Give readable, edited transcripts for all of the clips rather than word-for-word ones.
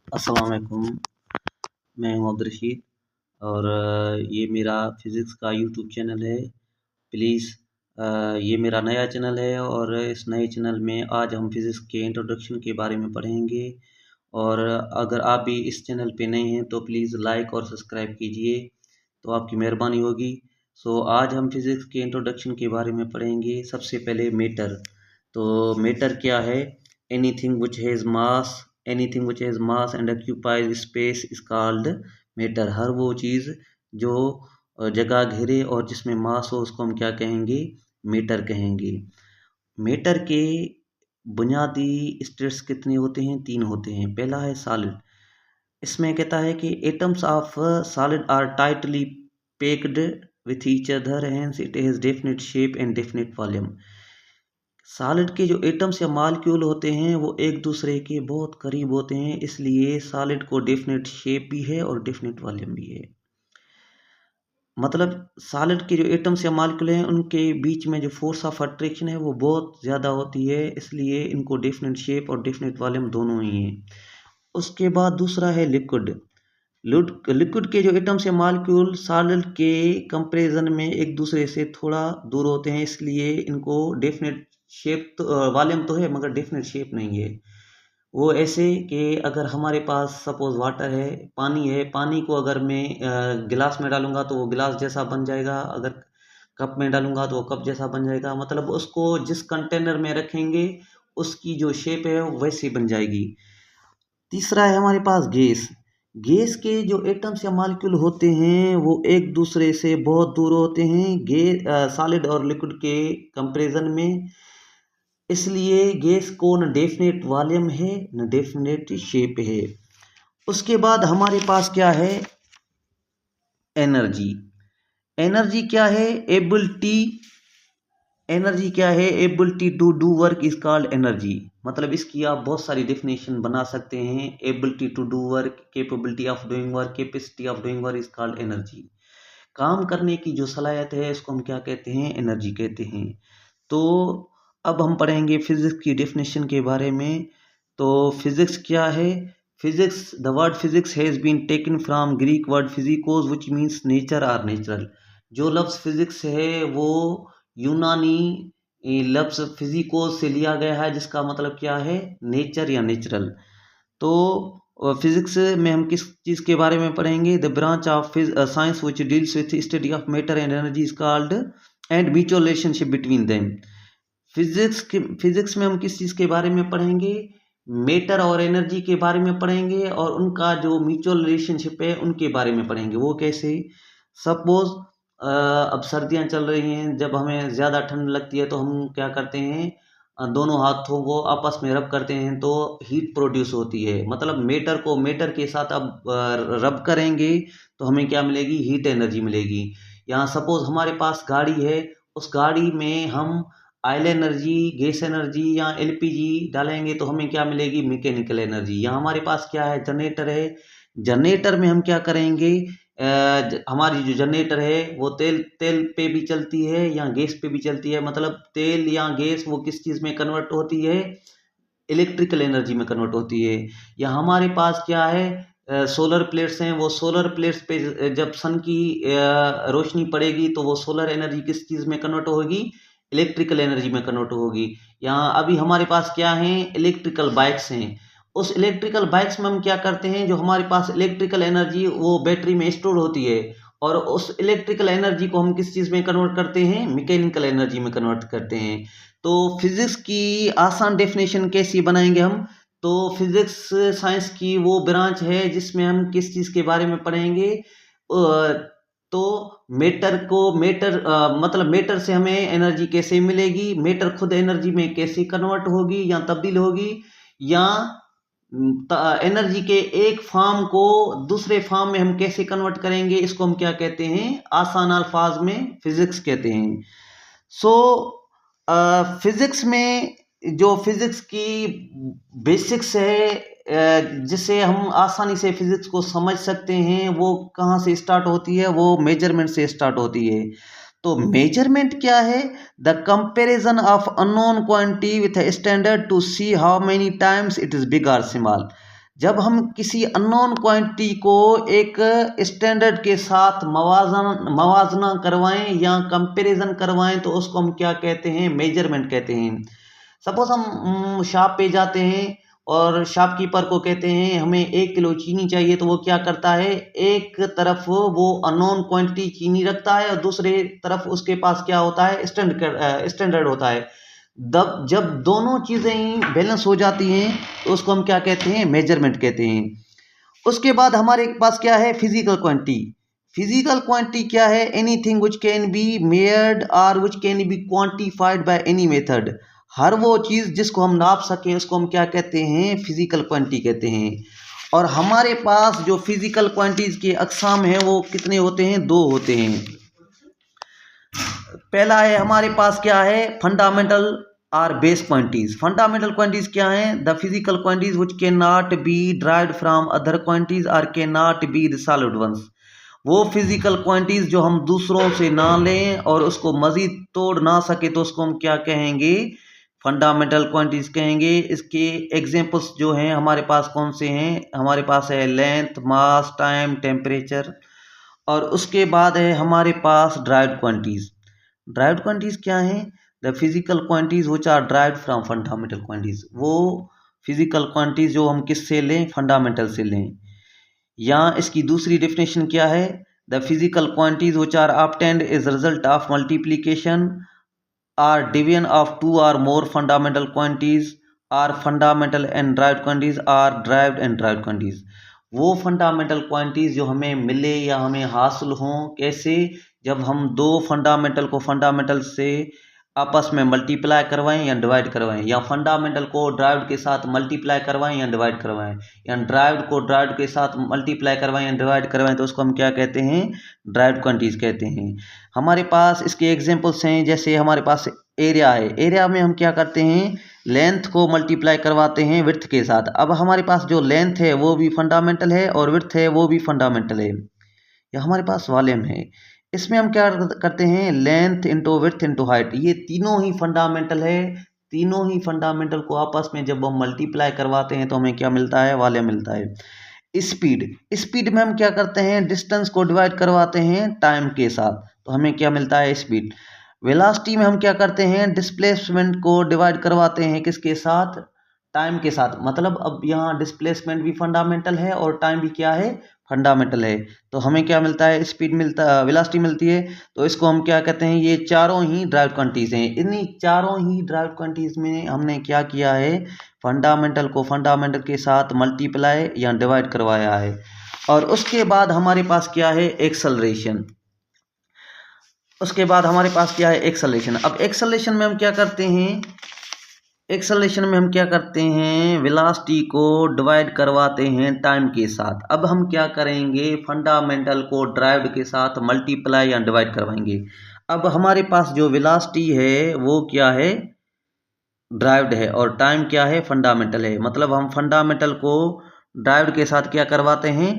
अस्सलाम वालेकुम। मैं हूँ अब्दुल रशीद और ये मेरा फ़िज़िक्स का यूट्यूब चैनल है। प्लीज़ ये मेरा नया चैनल है और इस नए चैनल में आज हम फ़िज़िक्स के इंट्रोडक्शन के बारे में पढ़ेंगे। और अगर आप भी इस चैनल पे नए हैं तो प्लीज़ लाइक और सब्सक्राइब कीजिए, तो आपकी मेहरबानी होगी। आज हम फ़िज़िक्स के इंट्रोडक्शन के बारे में पढ़ेंगे। सबसे पहले मैटर। तो मैटर क्या है? Anything which has mass anything which has mass and occupies space is called matter. हर वो चीज़ जो जगह घेरे और जिसमें मास हो उसको हम क्या कहेंगे? मैटर कहेंगे। मैटर के बुनियादी स्टेट्स कितने होते हैं? 3 होते हैं। पहला है सॉलिड। इसमें कहता है कि atoms of solid are tightly packed with each other hence it has definite shape and definite volume. Solid के जो एटम्स या मॉलिक्यूल होते हैं वो एक दूसरे के बहुत करीब होते हैं, इसलिए सॉलिड को डेफिनेट शेप भी है और डेफिनेट वॉल्यूम भी है। मतलब सॉलिड के जो एटम्स या मॉलिक्यूल हैं उनके बीच में जो फोर्स ऑफ अट्रैक्शन है वो बहुत ज़्यादा होती है, इसलिए इनको डेफिनेट शेप और डेफिनेट वॉल्यूम दोनों ही हैं। उसके बाद दूसरा है लिक्विड। लिक्विड के जो एटम्स या मॉलिक्यूल सॉलिड के कंपैरिजन में एक दूसरे से थोड़ा दूर होते हैं, इसलिए इनको डेफिनेट शेप तो वॉल्यूम तो है मगर डेफिनेट शेप नहीं है। वो ऐसे कि अगर हमारे पास सपोज वाटर है, पानी है, पानी को अगर मैं गिलास में डालूंगा तो वो गिलास जैसा बन जाएगा, अगर कप में डालूंगा तो वो कप जैसा बन जाएगा। मतलब उसको जिस कंटेनर में रखेंगे उसकी जो शेप है वो वैसी बन जाएगी। तीसरा है हमारे पास गैस। गैस के जो एटम्स या मॉलिक्यूल होते हैं वो एक दूसरे से बहुत दूर होते हैं सॉलिड और लिक्विड के कंपैरिजन में, इसलिए गैस को न डेफिनेट वॉल्यूम है न डेफिनेट शेप है। उसके बाद हमारे पास क्या है? एनर्जी। एनर्जी क्या है? एबिलिटी। एनर्जी क्या है? Ability to do work is called energy. मतलब इसकी आप बहुत सारी डेफिनेशन बना सकते हैं। Ability to do work, capability of doing work, capacity of doing work is called energy. काम करने की जो सलाहियत है इसको हम क्या कहते हैं? एनर्जी कहते हैं। तो अब हम पढ़ेंगे फिजिक्स की डेफिनेशन के बारे में। तो फिजिक्स क्या है? Physics, the word physics has been taken from Greek word physikos which means nature और नेचुरल। जो लफ्ज़ फिजिक्स है वो यूनानी लफ्ज़ फिजिकोस से लिया गया है, जिसका मतलब क्या है? नेचर या नेचुरल। तो फिजिक्स में हम किस चीज़ के बारे में पढ़ेंगे? The branch of science which deals with study of matter and energy is called and mutual relationship between them. Physics में हम किस चीज़ के बारे में पढ़ेंगे? मैटर और एनर्जी के बारे में पढ़ेंगे और उनका जो म्यूचुअल रिलेशनशिप है उनके बारे में पढ़ेंगे। वो कैसे? सपोज अब सर्दियाँ चल रही हैं, जब हमें ज़्यादा ठंड लगती है तो हम क्या करते हैं? दोनों हाथों को आपस में रब करते हैं तो हीट प्रोड्यूस होती है। मतलब मैटर को मैटर के साथ अब रब करेंगे तो हमें क्या मिलेगी? हीट एनर्जी मिलेगी। यहाँ सपोज हमारे पास गाड़ी है, उस गाड़ी में हम ऑयल एनर्जी, गैस एनर्जी या एलपीजी डालेंगे तो हमें क्या मिलेगी? Mechanical energy. यहाँ हमारे पास क्या है? जनरेटर है। जनरेटर में हम क्या करेंगे? हमारी जो जनरेटर है वो तेल तेल पे भी चलती है या गैस पे भी चलती है। मतलब तेल या गैस वो किस चीज़ में कन्वर्ट होती है? इलेक्ट्रिकल एनर्जी में कन्वर्ट होती है। या हमारे पास क्या है? सोलर प्लेट्स हैं, वो सोलर प्लेट्स पे जब सन की रोशनी पड़ेगी तो वो सोलर एनर्जी किस चीज़ में कन्वर्ट होगी? इलेक्ट्रिकल एनर्जी में कन्वर्ट होगी। यहाँ अभी हमारे पास क्या है? इलेक्ट्रिकल बाइक्स हैं। उस इलेक्ट्रिकल बाइक्स में हम क्या करते हैं? जो हमारे पास इलेक्ट्रिकल एनर्जी वो बैटरी में स्टोर होती है और उस इलेक्ट्रिकल एनर्जी को हम किस चीज़ में कन्वर्ट करते हैं? मैकेनिकल एनर्जी में कन्वर्ट करते हैं। तो फिजिक्स की आसान डेफिनेशन कैसी बनाएंगे हम? तो फिजिक्स साइंस की वो ब्रांच है जिसमें हम किस चीज़ के बारे में पढ़ेंगे? तो मतलब मैटर से हमें एनर्जी कैसे मिलेगी, मैटर खुद एनर्जी में कैसे कन्वर्ट होगी या तब्दील होगी, या एनर्जी के एक फॉर्म को दूसरे फॉर्म में हम कैसे कन्वर्ट करेंगे, इसको हम क्या कहते हैं? आसान अल्फाज में फिजिक्स कहते हैं। सो फिजिक्स में जो फिजिक्स की बेसिक्स है, जिसे हम आसानी से फिजिक्स को समझ सकते हैं, वो कहाँ से स्टार्ट होती है? वो मेजरमेंट से स्टार्ट होती है। तो मेजरमेंट क्या है? The comparison of unknown quantity with a standard to see how many times it is big or small. जब हम किसी अननोन क्वांटिटी को एक स्टैंडर्ड के साथ मवाजना करवाएं या कंपैरिजन करवाएं तो उसको हम क्या कहते हैं, मेजरमेंट कहते हैं। सपोज हम शॉप पे जाते हैं और शॉपकीपर को कहते हैं हमें 1 किलो चीनी चाहिए, तो वो क्या करता है, एक तरफ वो अननोन क्वांटिटी चीनी रखता है और दूसरे तरफ उसके पास क्या होता है, स्टैंडर्ड होता है। जब दोनों चीज़ें ही बैलेंस हो जाती हैं तो उसको हम क्या कहते हैं, मेजरमेंट कहते हैं। उसके बाद हमारे पास क्या है, फिजिकल क्वांटिटी। फिजिकल क्वांटिटी क्या है, anything which can be measured और which can be quantified by any method. हर वो चीज़ जिसको हम नाप सकें उसको हम क्या कहते हैं, फिजिकल क्वांटिटी कहते हैं। और हमारे पास जो फिजिकल क्वांटिटीज के अकसाम हैं वो कितने होते हैं, 2 होते हैं। पहला है हमारे पास क्या है, fundamental or base quantities. Fundamental quantities क्या हैं, the physical quantities which can not be derived from other quantities और can not be the solid ones. वो फिजिकल क्वांटिटीज जो हम दूसरों से ना लें और उसको मजीद तोड़ ना सके तो उसको हम क्या कहेंगे, फंडामेंटल क्वांटिटीज कहेंगे। इसके एग्जांपल्स जो हैं हमारे पास कौन से हैं, हमारे पास है लेंथ, मास, टाइम, टेम्परेचर। और उसके बाद है हमारे पास ड्राइव्ड क्वांटिटीज। ड्राइव्ड क्वांटिटीज क्या हैं, the physical quantities which are derived from fundamental quantities. वो फिजिकल क्वांटिटीज जो हम किससे लें, फंडामेंटल से लें। या इसकी दूसरी डेफिनेशन क्या है, the physical quantities which are obtained as result of multiplication or division of 2 or more fundamental quantities are fundamental and derived quantities are derived and derived quantities. वो फंडामेंटल क्वांटिटीज जो हमें मिले या हमें हासिल हों, कैसे, जब हम 2 फंडामेंटल को फंडामेंटल से आपस में मल्टीप्लाई करवाएं या डिवाइड करवाएं, या फंडामेंटल को ड्राइव्ड के साथ मल्टीप्लाई करवाएं या डिवाइड करवाएं, या ड्राइव्ड को ड्राइव्ड के साथ मल्टीप्लाई करवाएं या डिवाइड करवाएं, तो उसको हम क्या कहते हैं, ड्राइव्ड क्वांटिटीज कहते हैं। हमारे पास इसके एग्जांपल्स हैं, जैसे हमारे पास एरिया है। एरिया में हम क्या करते हैं, लेंथ को मल्टीप्लाई करवाते हैं विड्थ के साथ। अब हमारे पास जो लेंथ है वो भी फंडामेंटल है और विड्थ है वो भी फंडामेंटल है। या हमारे पास वॉल्यूम है, इसमें हम क्या करते हैं, length into width into height. ये तीनों ही फंडामेंटल है। तीनों ही फंडामेंटल को आपस में जब हम मल्टीप्लाई करवाते हैं तो हमें क्या मिलता है, वॉल्यूम मिलता है। स्पीड, स्पीड में हम क्या करते हैं, डिस्टेंस को डिवाइड करवाते हैं टाइम के साथ, तो हमें क्या मिलता है, स्पीड। वेलोसिटी में हम क्या करते हैं, डिस्प्लेसमेंट को डिवाइड करवाते हैं किसके साथ, टाइम के साथ। मतलब अब यहाँ डिस्प्लेसमेंट भी फंडामेंटल है और टाइम भी क्या है, फंडामेंटल है। तो हमें क्या मिलता है, स्पीड मिलता, वेलोसिटी मिलती है। तो इसको हम क्या कहते हैं, ये चारों ही ड्राइव्ड क्वांटिटीज हैं। इन्हीं चारों ही ड्राइव्ड क्वांटिटीज में हमने क्या किया है, फंडामेंटल को फंडामेंटल के साथ मल्टीप्लाई या डिवाइड करवाया है। और उसके बाद हमारे पास क्या है, एक्सेलरेशन। उसके बाद हमारे पास क्या है, एक्सेलरेशन। अब एक्सेलरेशन में हम क्या करते हैं, एक्सेलरेशन में हम क्या करते हैं, वेलोसिटी को डिवाइड करवाते हैं टाइम के साथ। अब हम क्या करेंगे, फंडामेंटल को ड्राइव्ड के साथ मल्टीप्लाई या डिवाइड करवाएंगे। अब हमारे पास जो वेलोसिटी है वो क्या है, ड्राइव्ड है, और टाइम क्या है, फंडामेंटल है। मतलब हम फंडामेंटल को ड्राइव्ड के साथ क्या करवाते हैं,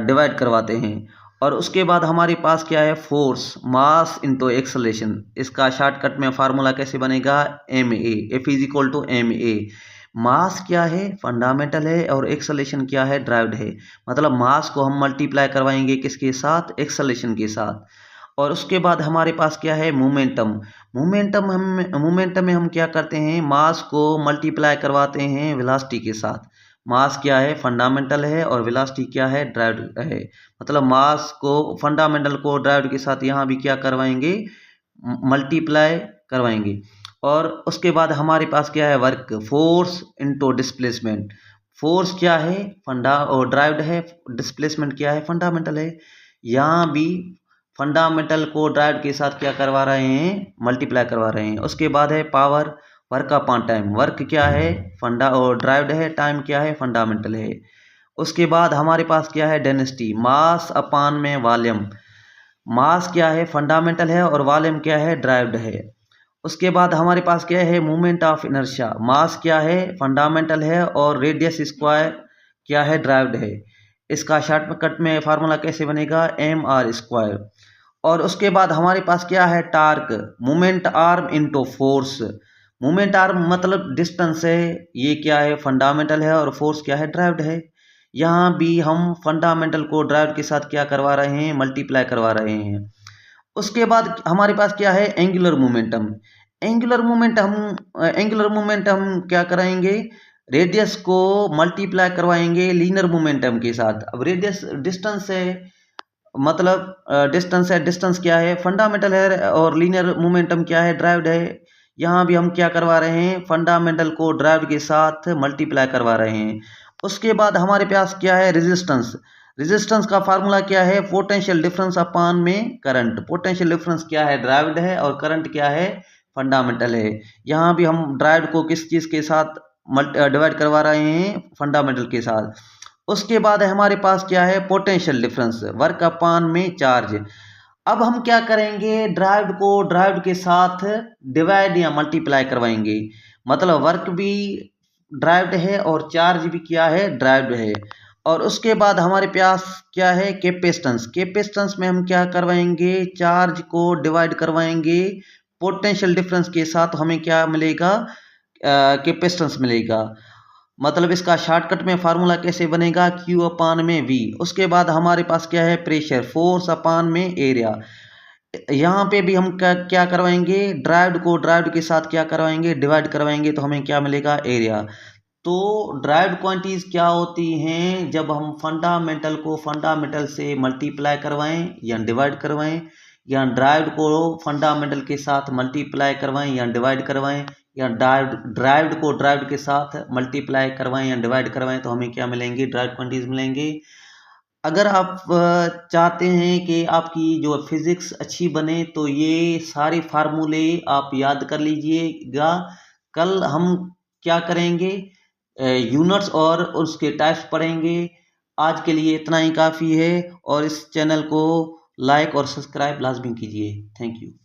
डिवाइड करवाते हैं। और उसके बाद हमारे पास क्या है, फोर्स, मास इंटू एक्सेलरेशन। इसका शॉर्टकट में फार्मूला कैसे बनेगा, M A, F is equal to M A. Mass क्या है, फंडामेंटल है, और एक्सेलरेशन क्या है, ड्राइव्ड है। मतलब मास को हम मल्टीप्लाई करवाएंगे किसके साथ, एक्सेलरेशन के साथ। और उसके बाद हमारे पास क्या है, मोमेंटम। मोमेंटम में हम क्या करते हैं, मास को मल्टीप्लाई करवाते हैं वेलोसिटी के साथ। मास क्या है, फंडामेंटल है, और वेलोसिटी क्या है, ड्राइव्ड है। मतलब मास को, फंडामेंटल को ड्राइव्ड के साथ यहाँ भी क्या करवाएंगे, मल्टीप्लाई करवाएंगे। और उसके बाद हमारे पास क्या है, work, force into displacement. Force क्या है, फंडा और ड्राइव्ड है, डिस्प्लेसमेंट क्या है, फंडामेंटल है। यहाँ भी फंडामेंटल को ड्राइव्ड के साथ क्या करवा रहे हैं, मल्टीप्लाई करवा रहे हैं। उसके बाद है power, work upon time. Work क्या है, फंडा और ड्राइव्ड है, टाइम क्या है, फंडामेंटल है। उसके बाद हमारे पास क्या है, डेंसिटी, मास अपॉन में वॉल्यूम। मास क्या है, फंडामेंटल है, और वॉल्यूम क्या है, ड्राइव्ड है। उसके बाद हमारे पास क्या है, मूवमेंट ऑफ इनर्शिया। मास क्या है, फंडामेंटल है, और रेडियस स्क्वायर क्या है, ड्राइव्ड है। इसका शॉर्टकट में फार्मूला कैसे बनेगा, एम आर स्क्वायर। और उसके बाद हमारे पास क्या है, torque, moment arm into force. Moment arm मतलब डिस्टेंस है, ये क्या है फंडामेंटल है, और फोर्स क्या है ड्राइव्ड है। यहाँ भी हम फंडामेंटल को ड्राइव्ड के साथ क्या करवा रहे हैं, मल्टीप्लाई करवा रहे हैं। उसके बाद हमारे पास क्या है एंगुलर मोमेंटम। एंगुलर मोमेंटम क्या कराएंगे, रेडियस को मल्टीप्लाई करवाएंगे लीनियर मोमेंटम के साथ। अब रेडियस डिस्टेंस है, मतलब डिस्टेंस क्या है फंडामेंटल है, और लीनियर मोमेंटम क्या है ड्राइव्ड है। यहाँ भी हम क्या करवा रहे हैं, फंडामेंटल को ड्राइव्ड के साथ मल्टीप्लाई करवा रहे हैं। उसके बाद हमारे पास क्या है रेजिस्टेंस का फार्मूला क्या है, पोटेंशियल डिफरेंस अपान में करंट। पोटेंशियल डिफरेंस क्या है ड्राइव्ड है, और करंट क्या है फंडामेंटल है। यहाँ भी हम ड्राइव्ड को किस चीज़ के साथ डिवाइड करवा रहे हैं, फंडामेंटल के साथ। उसके बाद हमारे पास क्या है पोटेंशियल डिफरेंस, वर्क अपान में चार्ज। अब हम क्या करेंगे, ड्राइव्ड को ड्राइव्ड के साथ डिवाइड या मल्टीप्लाई करवाएंगे, मतलब वर्क भी ड्राइव्ड है और चार्ज भी क्या है ड्राइव्ड है। और उसके बाद हमारे पास क्या है कैपेसिटेंस में हम क्या करवाएंगे, चार्ज को डिवाइड करवाएंगे पोटेंशियल डिफरेंस के साथ, हमें क्या मिलेगा कैपेसिटेंस मिलेगा। मतलब इसका शॉर्टकट में फार्मूला कैसे बनेगा, Q अपान में V। उसके बाद हमारे पास क्या है प्रेशर, फोर्स अपान में एरिया। यहाँ पे भी हम क्या करवाएंगे, ड्राइव्ड को ड्राइव्ड के साथ क्या करवाएंगे डिवाइड करवाएंगे, तो हमें क्या मिलेगा एरिया। तो ड्राइव्ड क्वांटिटीज क्या होती हैं, जब हम फंडामेंटल को फंडामेंटल से मल्टीप्लाई करवाएं या डिवाइड करवाएं, या ड्राइव्ड को फंडामेंटल के साथ मल्टीप्लाई करवाएं या डिवाइड करवाएं, या ड्राइव्ड को ड्राइव्ड के साथ मल्टीप्लाई करवाएं या डिवाइड करवाएं, तो हमें क्या मिलेंगे ड्राइव्ड क्वांटिटीज मिलेंगे। अगर आप चाहते हैं कि आपकी जो फिज़िक्स अच्छी बने, तो ये सारे फार्मूले आप याद कर लीजिएगा। कल हम क्या करेंगे, यूनिट्स और उसके टाइप्स पढ़ेंगे। आज के लिए इतना ही काफ़ी है, और इस चैनल को लाइक और सब्सक्राइब लाजमी कीजिए। Thank you.